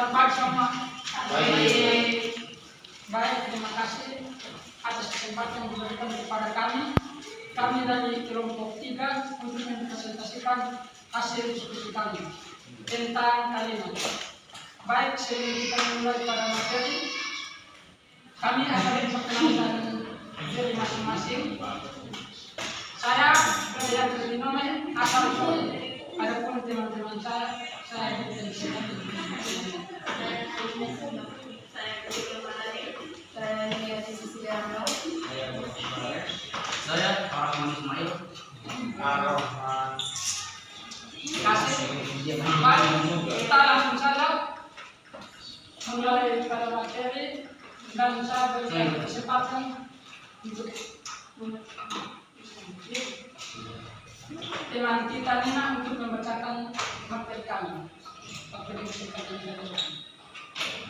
Selamat pagi semua. Baik, terima kasih atas kesempatan yang diberikan kepada kami. Kami dari kelompok 3 untuk mempresentasikan hasil diskusi kami tentang kalimat. Baik, sebelum kita mulai pada materi, kami akan memperkenalkan diri masing-masing. Saya Brian Ferdinand asal Solo. Adapun teman-teman saya dari sini. Saya Arman Ismail. Kasih. Baik, kita langsung saja mulai pada materi dan saya berikan kesempatan untuk teman kita Nina untuk membacakan materi kami.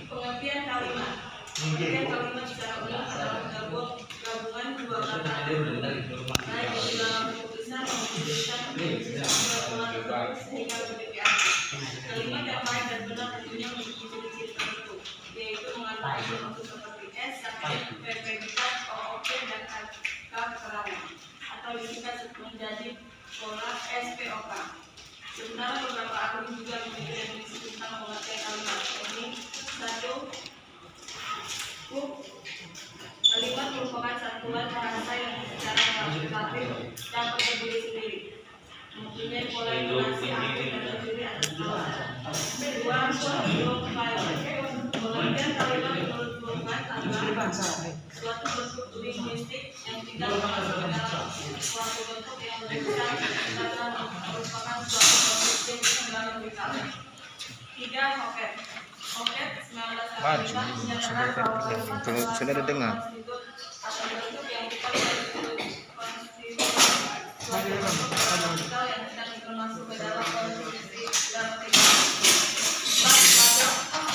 Pengertian kalimat. Pengertian kalimat secara umum adalah gabungan dua kata baik di dalam tulisan maupun tulisan sehingga berbeda. Kalimat yang baik dan benar tentunya memiliki ciri-ciri tertentu, yaitu mengandung unsur seperti s, subjek, predikat, objek dan kata keterangan, atau disingkat menjadi pola SPOK. Sebenarnya beberapa ahli juga memiliki definisi tentang pengertian kalimat. Ini satu, kalimat merupakan satuan bahasa yang secara kualitatif dapat berdiri sendiri, mempunyai pola intonasi aktif dan terdiri atas klausa. Kedua, pengertian kalimat menurut Bloomberg adalah suatu bentuk linguistik yang tidak masuk ke dalam suatu bentuk yang berbeda karena merupakan suatu bentuk yang lingkar. Tiga, hoket. Hoket 1945 menyatakan bahwa kalimat adalah sudah didengar atau bentuk yang bukan suatu bentuk grammatikal yang tidak termasuk ke dalam konstitusi gramatikal.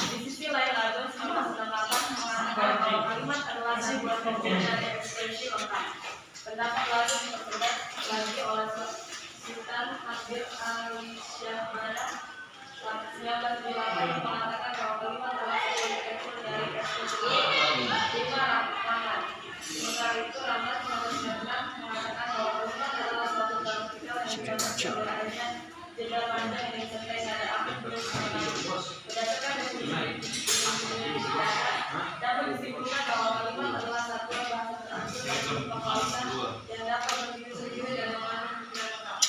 Di sisi lain, Lagos 1998 mengatakan bahwa kalimat adalah sebuah bentuk dari ekspresi lengkap. Pendapat Lagos dipertegas lagi oleh Sultan Hadir al-Syahbara 1998 mengatakan bahwa kalimat adalah sebuah bentuk dari ekspresi lima ramat. Sementara itu, Ramat 1996 mengatakan bahwa kalimat adalah suatu gramatikal yang diperlukan adanya jeda panjang yang disertai nada aktif terus menerus. Berdasarkan definisi dapat disimpulkan bahwa kalimat adalah satuan bahasa terakhir yang berkekuatan yang dapat berdiri sendiri dan mengandung pikiran lengkap.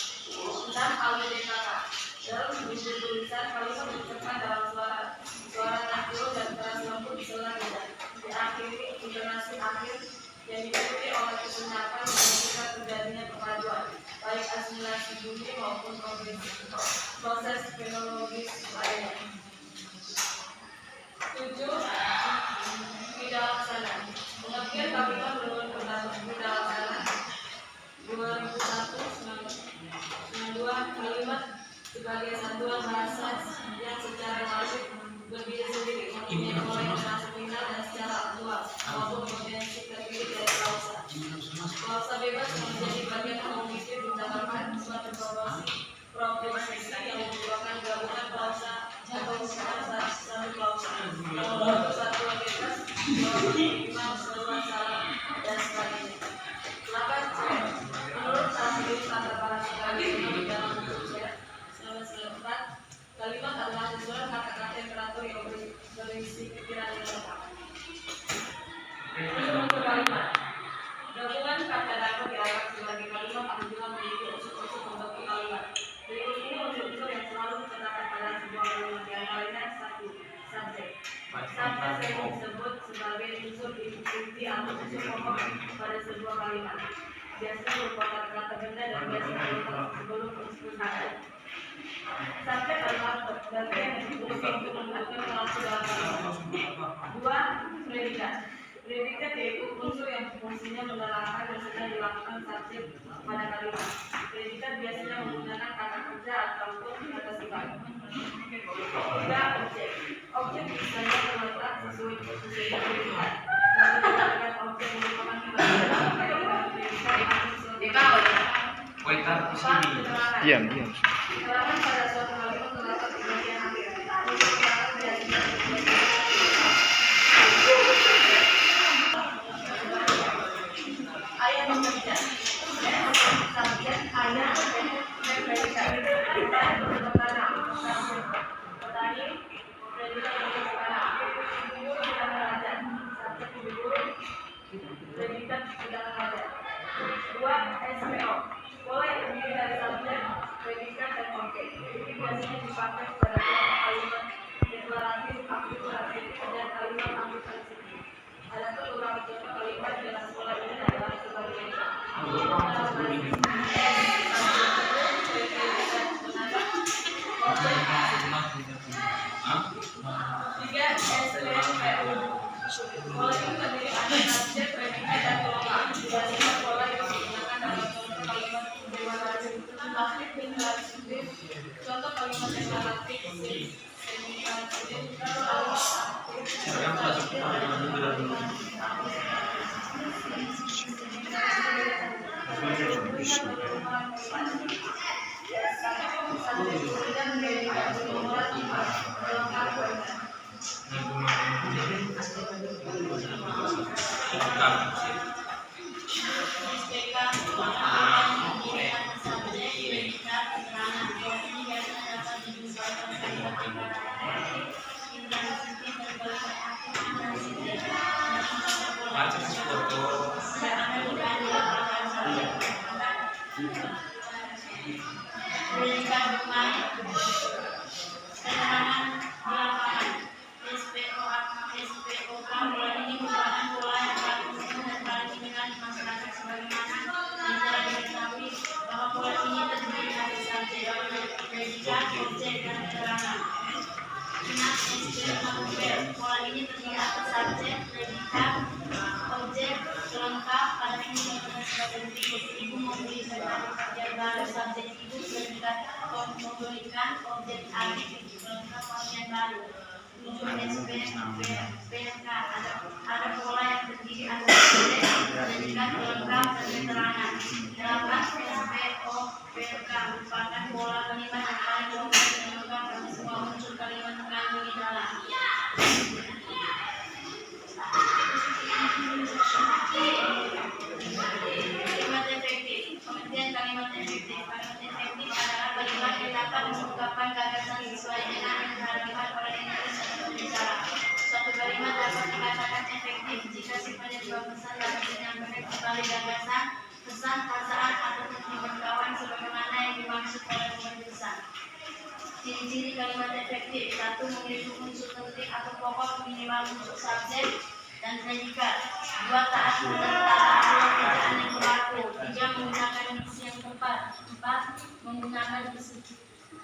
Dan LDKK dalam buku tulisan kalimat diucapkan dalam suara natural dan keras lembut diselah nada. Diakhiri intonasi akhir yang diikuti oleh kesenyapan yang menunjukkan terjadinya kepaduan, baik asimilasi bunyi maupun proses fonologis lainnya. 7. Tidak laksana. Pengertian kalimat menurut pendapat tidak laksana 2001-92 kalimat sebagai satuan bahasa yang secara wajib berdiri sendiri, mempunyai pola intonasi final dan secara aktual maupun potensi terdiri dari klausa. Klausa bebas menjadi bagian kognitif mencatatkan suatu proposisi yang merupakan gabungan klausa atau merupakan satu klausa. Kalau satuan bebas, lima seluruh salah dan sebagainya. 8. Menurut ahli tata bahasa kalimat dalam buku C 1994, kalimat adalah susunan kata-kata yang teratur yang berisi pikiran yang lengkap. Unsur kalimat. Gabungan kata dapat dianggap sebagai kalimat apabila memiliki unsur-unsur pembentuk kalimat. Berikut ini unsur-unsur yang selalu dicatatkan pada sebuah kalimat, yang lainnya. 1. Subjek. Subjek sering disebut sebagai unsur inti atau unsur pokok pada sebuah kalimat. Biasanya berupa kata-kata benda dan biasanya letak sebelum unsur kata. Subjek adalah bagian yang ditulis untuk menentukan pelaku dalam kalimat. 2. Predikat. Predikat yaitu unsur yang fungsinya menerangkan dan sedang dilakukan subjek pada kalimat. Predikat biasanya menggunakan kata kerja ataupun kata sifat. 3. Objek. Objek biasanya terletak sesuai predikat. Bagi predikat objek merupakan bagian predikat yang sesuai. 4. diam Keterangan pada suatu kalimat terdapat di bagian akhir. Untuk keterangan biasanya Predikat tidak mengajar. 2. SPO. Sekolah yang terdiri dari subjek, predikat, dan objek. Ini biasanya dipakai pada kalimat deklaratif, akulturatif, dan kalimat akulturatif. Ada beberapa contoh kalimat dalam sekolah ini adalah sebagai tiga. SPPU. Sekolah ini terdiri atas subjek, predikat, dan golongan. Biasanya sekolah yang digunakan dalam contoh kalimat deklaratif, deklaratif. Contoh kalimat deklaratif, pola ini terdiri atas subjek, predikat, objek, pelengkap. Pada ini sebagai berikut: ibu memberi kerja baru, subjek ibu, predikat memberikan, objek adik, pelengkap pakaian baru. 7. SPPK. Ada pola yang terdiri atas subjek, predikat, pelengkap, dan keterangan. 8. SPOPK merupakan pola kalimat yang paling umum ditemukan pada semua unsur kalimat terkandung di dalam. Kalimat efektif. Pengertian kalimat efektif. Kalimat efektif adalah kalimat yang dapat mengungkapkan gagasan sesuai dengan yang diharapkan oleh penulis atau pembicara. Suatu kalimat dapat dikatakan efektif jika sifatnya dua pesan dapat menyampaikan kembali gagasan, pesan, perasaan, atau pengetahuan sebagaimana yang dimaksud oleh pemberi pesan. Ciri-ciri kalimat efektif: 1. Memiliki unsur penting atau pokok minimal unsur subjek dan predikat. 2. Taat pada tata aturan bacaan yang berlaku. 3. Menggunakan diksi yang tepat. 4. Menggunakan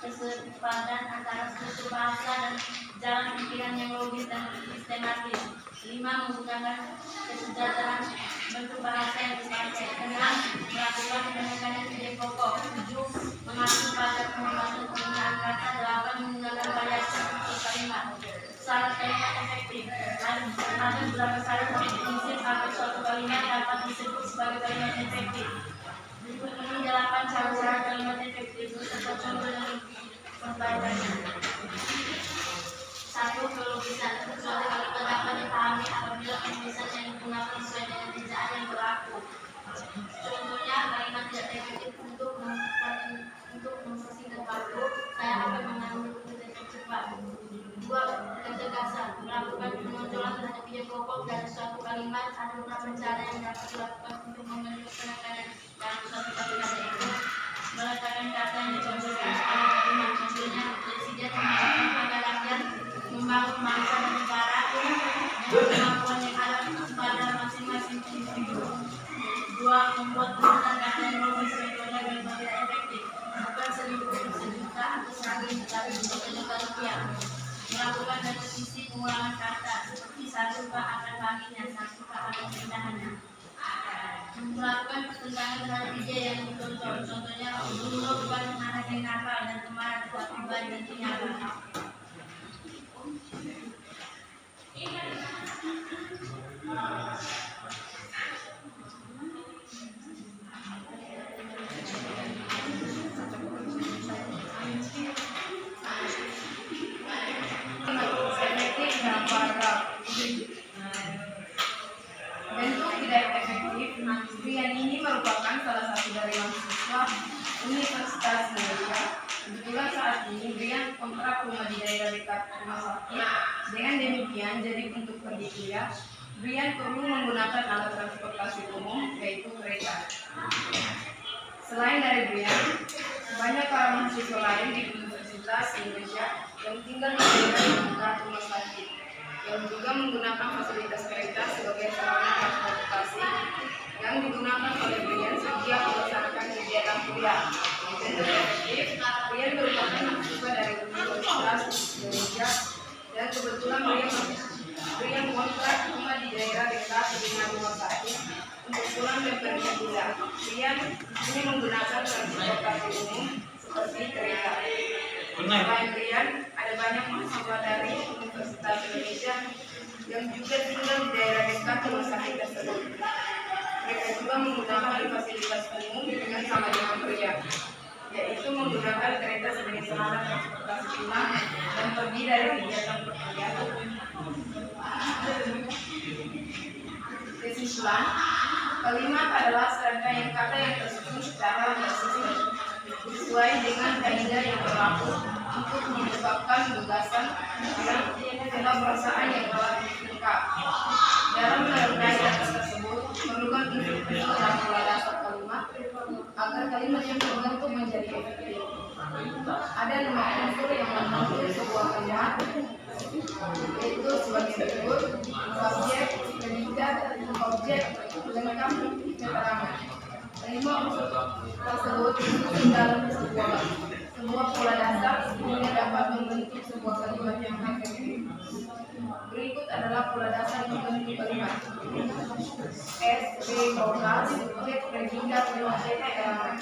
kesepadan antara struktur bahasa dan jalan pikiran yang logis dan sistematis. 5. Menggunakan kesejahteraan bentuk bahasa yang dipakai. 6. Melakukan penekanan ide pokok. 7. Mengacu pada pembahasan penggunaan kata. 8. Menggunakan variasi struktur kalimat. Syarat kalimat efektif. Ada beberapa syarat atau prinsip agar suatu kalimat dapat disebut sebagai kalimat efektif. Berikut ini 8 syarat kalimat efektif beserta contoh dan pembacanya. 1. Kelogisan. Suatu kalimat dapat dipahami apabila penulisan yang digunakan sesuai dengan ejaan yang berlaku. Contohnya, kalimat tidak efektif untuk mempersingkat waktu. Saya akan mengambil dengan cepat. 2. Ketegasan. Melakukan penonjolan terhadap ide pokok dari suatu kalimat. Ada beberapa cara yang dapat dilakukan untuk membentuk penekanan dalam suatu kalimat, yaitu meletakkan kata yang dicontohkan sebagai kalimat. Contohnya, presiden mengharapkan pada rakyat membangun bangsa dan negara dengan kemampuan yang ada pada masing-masing individu. 2. Membuat penggunaan kata yang logis. Contohnya, memang tidak efektif. Bukan 1.000, sejuta, atau 100, tapi juta rupiah. Melakukan repetisi pengulangan kata seperti satu ke akan baginya, satu ke akan pindahannya. Melakukan pertentangan terhadap ide yang dicontoh. Contohnya, Bruno bukan anak yang nakal dan kemarin tetapi baik dan penyabar. Bentuk tidak efektif. Pilihan ini merupakan salah satu dari mahasiswa Universitas Indonesia Brian kontrak rumah di daerah dekat rumah sakit. Dengan demikian, jadi untuk pergi kuliah, Brian perlu menggunakan alat transportasi umum, yaitu kereta. Selain dari Brian, banyak para mahasiswa lain di Universitas Indonesia yang tinggal di daerah dekat rumah sakit, yang juga menggunakan fasilitas kereta sebagai sarana transportasi yang digunakan oleh Brian setiap melaksanakan kegiatan kuliah. Untuk efektif, Brian merupakan mahasiswa dari Universitas Indonesia dan kebetulan Brian kontrak rumah di daerah dekat dengan rumah sakit untuk pulang dan pergi kuliah. Brian ini menggunakan transportasi umum seperti kereta. Selain Brian, ada banyak mahasiswa dari Universitas Indonesia yang juga tinggal di daerah dekat rumah sakit tersebut. Mereka juga menggunakan fasilitas umum dengan sama dengan Brian, yaitu menggunakan kereta sebagai sarana transportasi pulang dan pergi dari kegiatan perkuliahan. Kesimpulan, kalimat adalah serangkaian kata yang tersusun secara bersistem sesuai dengan kaidah yang berlaku untuk menyebabkan gagasan yang dalam perasaan yang relatif lengkap. Dalam merangkai kata tersebut, memerlukan unsur-unsur dan pola dasar kalimat agar kalimat yang terbentuk menjadi efektif. Ada 5 unsur yang membentuk sebuah kalimat, yaitu sebagai berikut: subjek, predikat, objek, lengkap, keterangan. 5 unsur tersebut disusun dalam sebuah pola dasar sehingga dapat membentuk sebuah kalimat yang efektif. Berikut adalah pola dasar membentuk kalimat: S, B, O, K, subjek, predikat, objek, keterangan.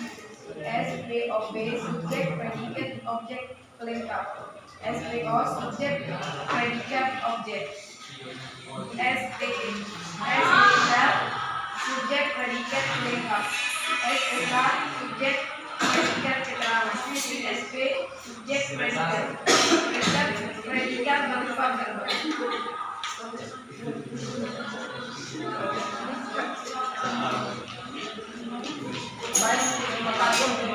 S, B, O, B, subjek, predikat, objek, pelengkap. S, B, O, subjek, predikat, objek. S, T, S, B, subjek, predikat, pelengkap. S, K, subjek, predikat, keterangan. S, P, subjek, predikat, predikat, bersifat verba. Baik, terima kasih untuk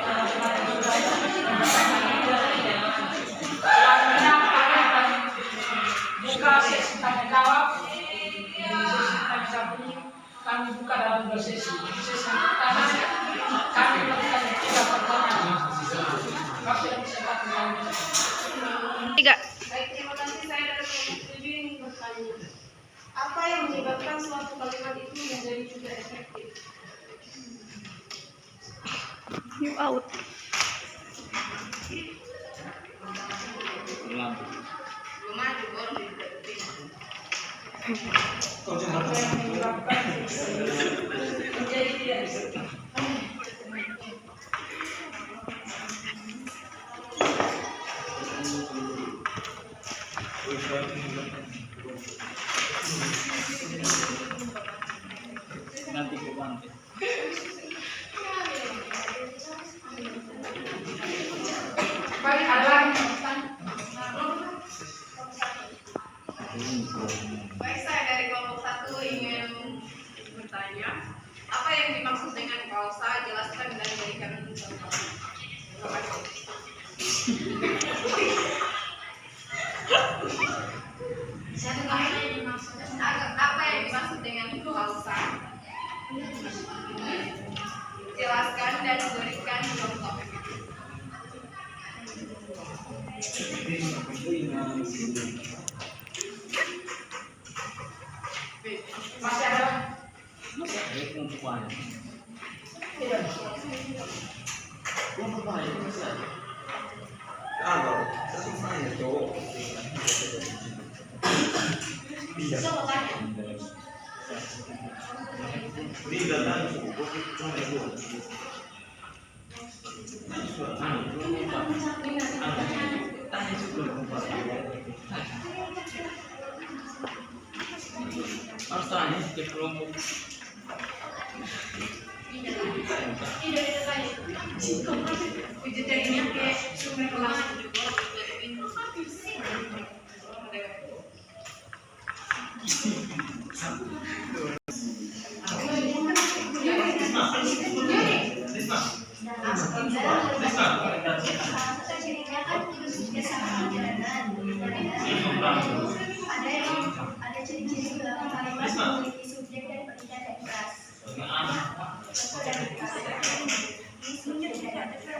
buka sesi tanya jawab. Sesi tanya jawab ini kami buka dalam 2 sesi. Sesi yang pertama kami melakukan 3 pertanyaan. Waktu yang bisa dilakukan 3. Baik, terima kasih. Saya dari kelompok 7 ingin bertanya, apa yang menyebabkan suatu kalimat itu menjadi tidak efektif? You out. Belum maju, baru dideketin. apa yang menyebabkan menjadi tidak efektif. Nanti ke bantu. Baik, adalah Baik, saya dari kelompok 1 ingin bertanya, apa yang dimaksud dengan kausa? Jelaskan dan berikan contoh. Terima kasih. Apa yang dimaksud dengan kausa? Jelaskan dan berikan contoh. masih ada Untuk mana? tidak. Untuk mana itu masih ada? Kalau selesai itu bisa tidak kan cuma itu Tanya sebelum harus tanya di kelompok. Kejadiannya kayak sumber kelas Ada ciri-ciri belakang kalimat memiliki subjek dan predikat yang keras. Contoh dari kalimat ini subjek dan predikat.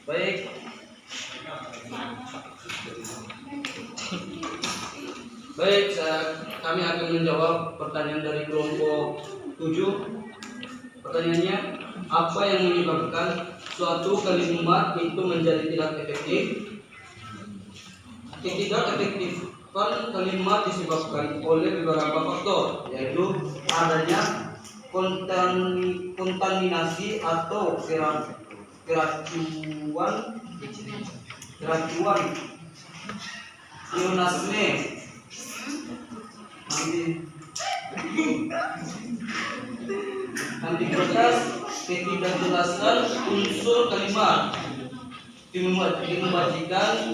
Baik. Baik, kami akan menjawab pertanyaan dari kelompok 7. Pertanyaannya, apa yang menyebabkan suatu kalimat itu menjadi tidak efektif? Tidak efektifan kalimat disebabkan oleh beberapa faktor, yaitu adanya kontaminasi atau keracunan, ionasme, antibiotas, ketidakjelasan unsur kalimat, dimbajikan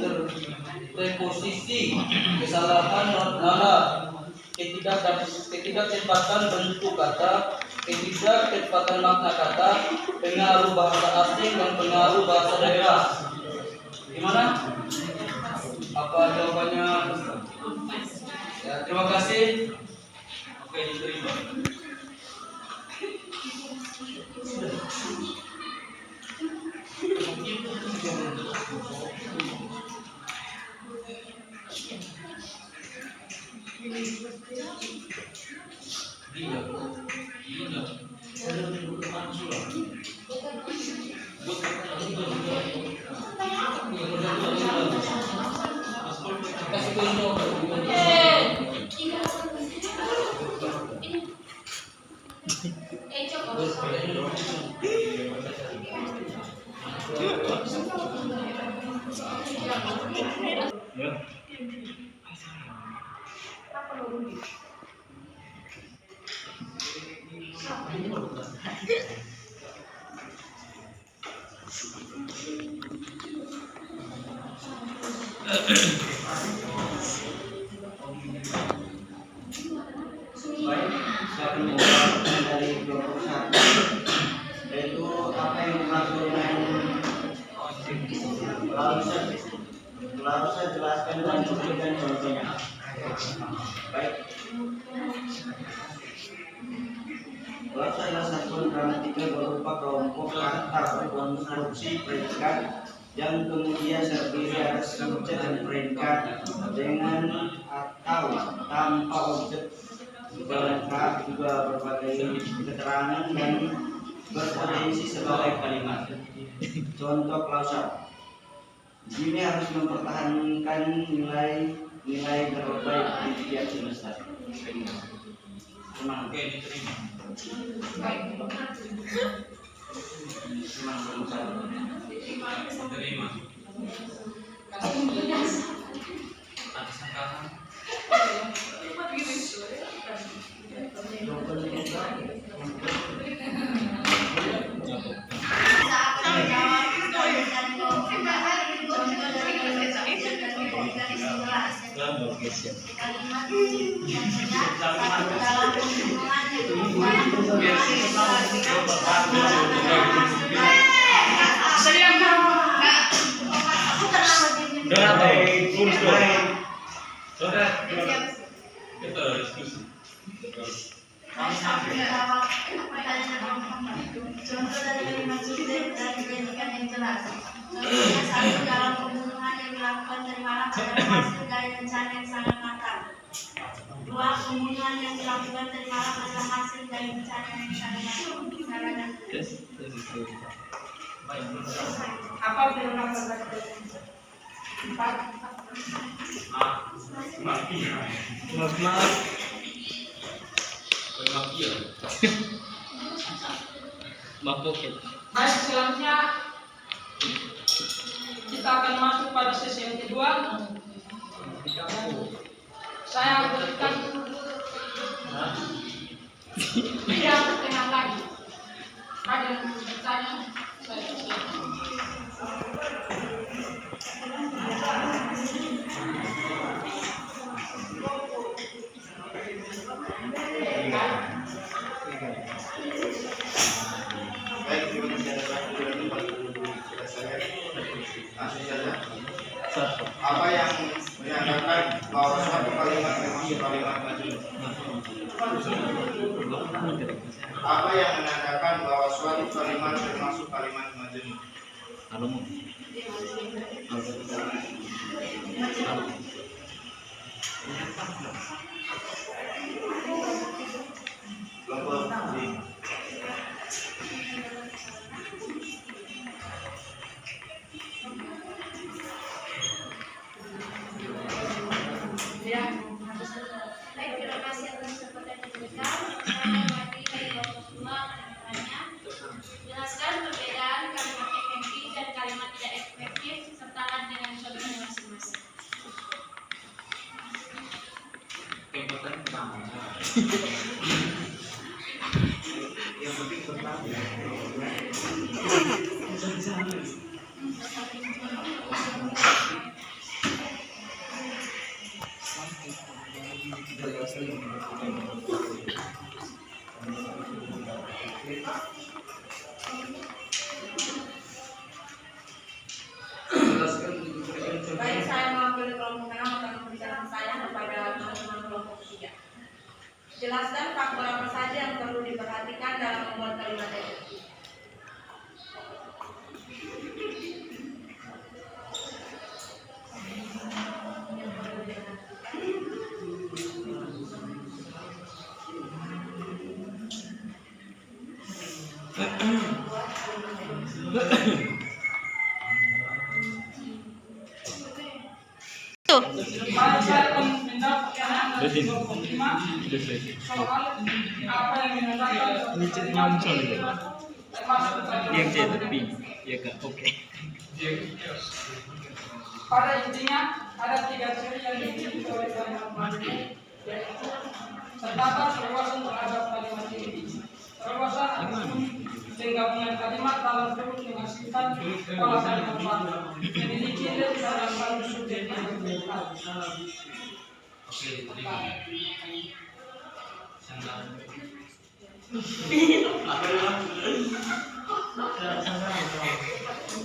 preposisi, kesalahan nada, ketidaktepatan bentuk kata, ketidaktepatan makna kata, pengaruh bahasa asing dan pengaruh bahasa daerah. Gimana? Apa jawabannya? Ya, terima kasih. Oke, diterima. Baik, saya akan menjawab dari kelompok 1, yaitu apa yang dimaksud dengan lalu saya jelaskan dan memberikan contohnya. Baik, lalu saya jelaskan gramatika berupa kelompok kata konstruksi predikat yang kemudian terdiri atas subjek dan predikat dengan atau tanpa objek, lengkap juga berbagai keterangan dan berpotensi sebagai kalimat. Contoh klausal. Ini harus mempertahankan nilai terbaik di tiap semester. Senang. Oke, diterima. Senang klausal. Diterima. Ada sangkaan? Kita diskusi. Contoh dari kalimat subjek dan predikat yang jelas. Contohnya satu, dalam pembunuhan yang dilakukan tadi malam adalah hasil dari rencana yang sangat matang. Dua, pembunuhan yang dilakukan tadi malam adalah hasil dari rencana yang sangat matang. Apa firman pada empat? Baik, selanjutnya kita akan masuk pada sesi yang kedua. Saya berikan tidak pertanyaan lagi. Ada yang bertanya? Baik, terima kasih atas waktu saya. Langsung saja. Apa yang menyatakan bahwa suatu kalimat termasuk kalimat majnun? Apa yang menandakan bahwa suatu kalimat termasuk kalimat majnun? Kelompok B. Baik, terima kasih atas kesempatan yang diberikan. Saya mewakili dari kelompok 2 menanyakannya. Jelaskan perbedaan kalimat efektif dan kalimat tidak efektif sertakan dengan contohnya masing-masing. Yang penting pertama. Baik, saya mewakili kelompok 6 akan memberikan saya kepada teman-teman kelompok 3. Jelaskan faktor apa saja yang perlu diperhatikan dalam membuat kalimat efektif. Tuh. Baik, saya akan menjawab pertanyaan dari kelompok 5 soal apa yang menandakan termasuk pada intinya ada 3 ciri yang dimiliki oleh kalimat majnun, yaitu terdapat perluasan terhadap kalimat inti, perluasan ataupun penggabungan kalimat dalam turut menghasilkan pola kalimat baru, memiliki nilai dalam satu subjek yang berbeda.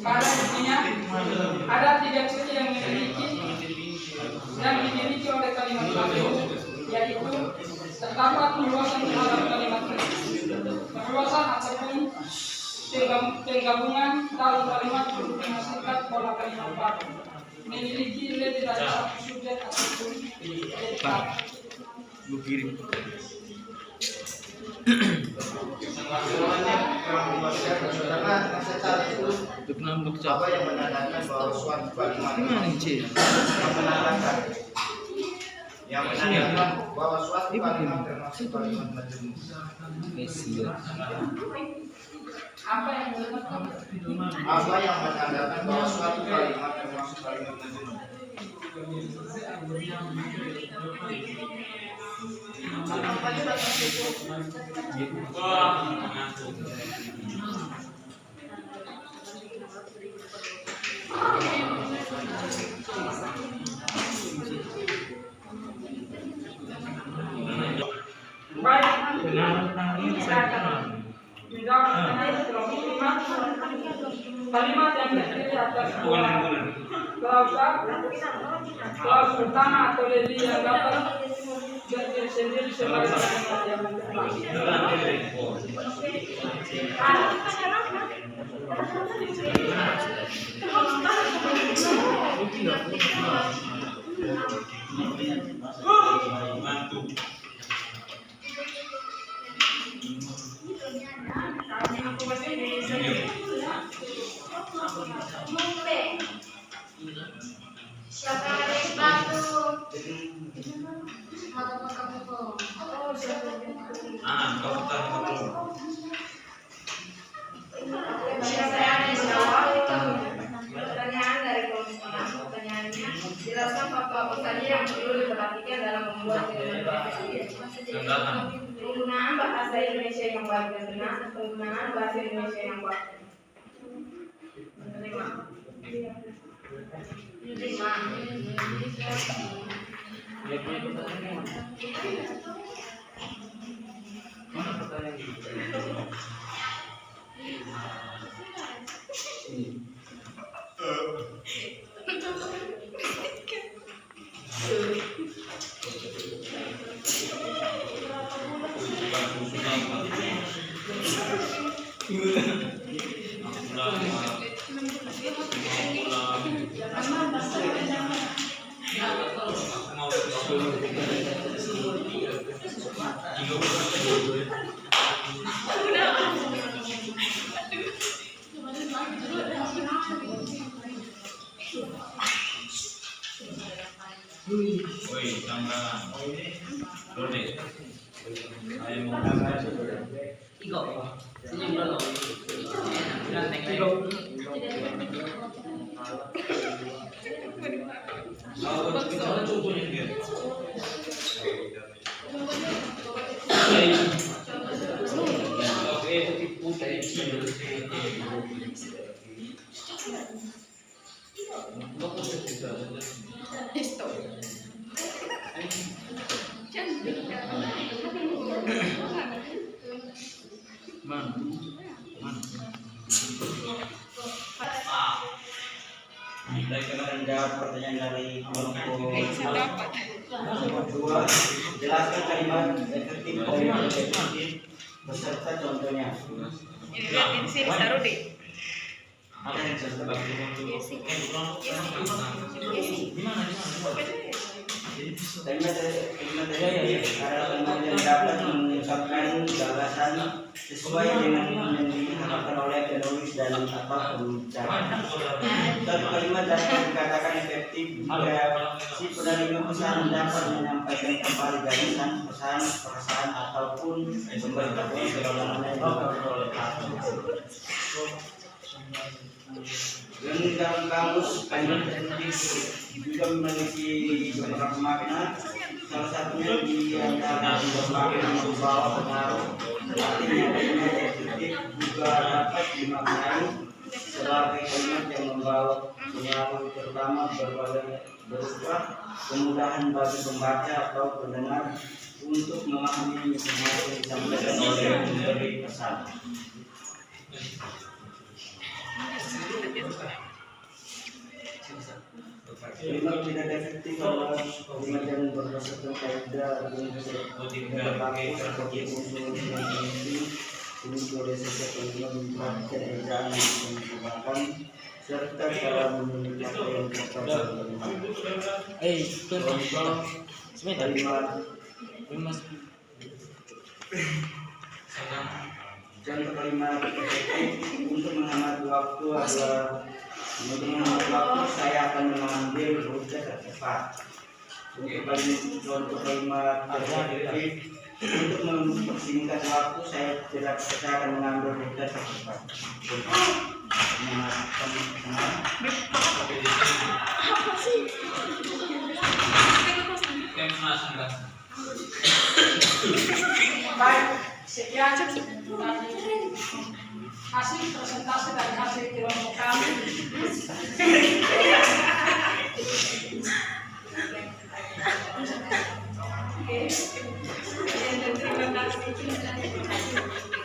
Pada intinya ada 3 ciri yang dimiliki oleh kalimat majnun, yaitu terdapat perluasan terhadap kalimat inti, perluasan ataupun penggabungan dalam kalimat untuk menghasilkan pola kalimat baru, memiliki lebih dari satu subjek ataupun predikat. Apa yang menandakan bahwa suatu kalimat bahwa suatu kalimat termasuk kalimat majnun? Apa yang menandakan bahwa suatu kalimat termasuk kalimat majnun? Baik, kita akan menjawab pertanyaan kelompok 5. Kalimat yang terdiri atas dua klausul maka kelas pertama atau lebih yang dapat jadi sendiri sebagai yang Siapa yang ada sepatu? Oh, siapa yang ada sepatu? Pertanyaan dari kelompok 6, pertanyaannya jelaskan faktor apa saja yang perlu diperhatikan dalam membuat penggunaan bahasa Indonesia yang baik dan benar, penggunaan bahasa Indonesia yang baik. Mana pertanyaan itu? Woi, tambah. Rode. Ayo mau Iko, senyum dulu. Baik, kita akan jawab pertanyaan dari kelompok 2. Jelaskan kalimat efektif dan efektif beserta contohnya. Ini sini taruh deh. Kalimat efektif adalah kalimat yang dapat mengungkapkan gagasan sesuai dengan yang diharapkan oleh penulis dan atau pembicara. Satu kalimat dapat dikatakan efektif jika si penerima pesan dapat menyampaikan kembali gagasan, pesan, perasaan ataupun pemberitahuan sebagaimana yang dilakukan oleh penulis. Dan dalam kamus kalimat efektif juga memiliki beberapa makna. Salah satunya diantara berbagai membawa pengaruh. Artinya kalimat efektif juga dapat dimaknai sebagai kalimat yang membawa pengaruh, terutama berupa kemudahan bagi pembaca atau pendengar untuk memahami informasi yang disampaikan oleh pemberi pesan. Kalimat tidak efektif adalah kalimat yang berdasarkan kaidah yang berlaku seperti unsur definisi, unsur sesuatu kalimat memperhatikan ejaan yang digunakan serta cara menggunakan yang tepat. Contoh kalimat efektif untuk menghemat waktu adalah untuk menghemat waktu saya akan mengambil rute tercepat. Contoh kalimat efektif untuk mempersingkat waktu saya akan mengambil rute tercepat. Baik, sekian hasil presentasi dari hasil kelompok kami.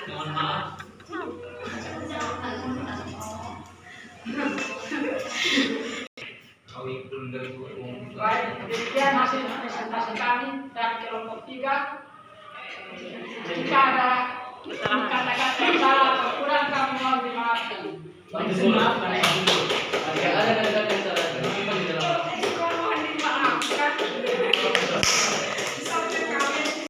Mohon maaf. Kau presentasi kami dari kelompok 3. Jika ada kata-kata yang salah atau kurang kami mohon dimaafkan.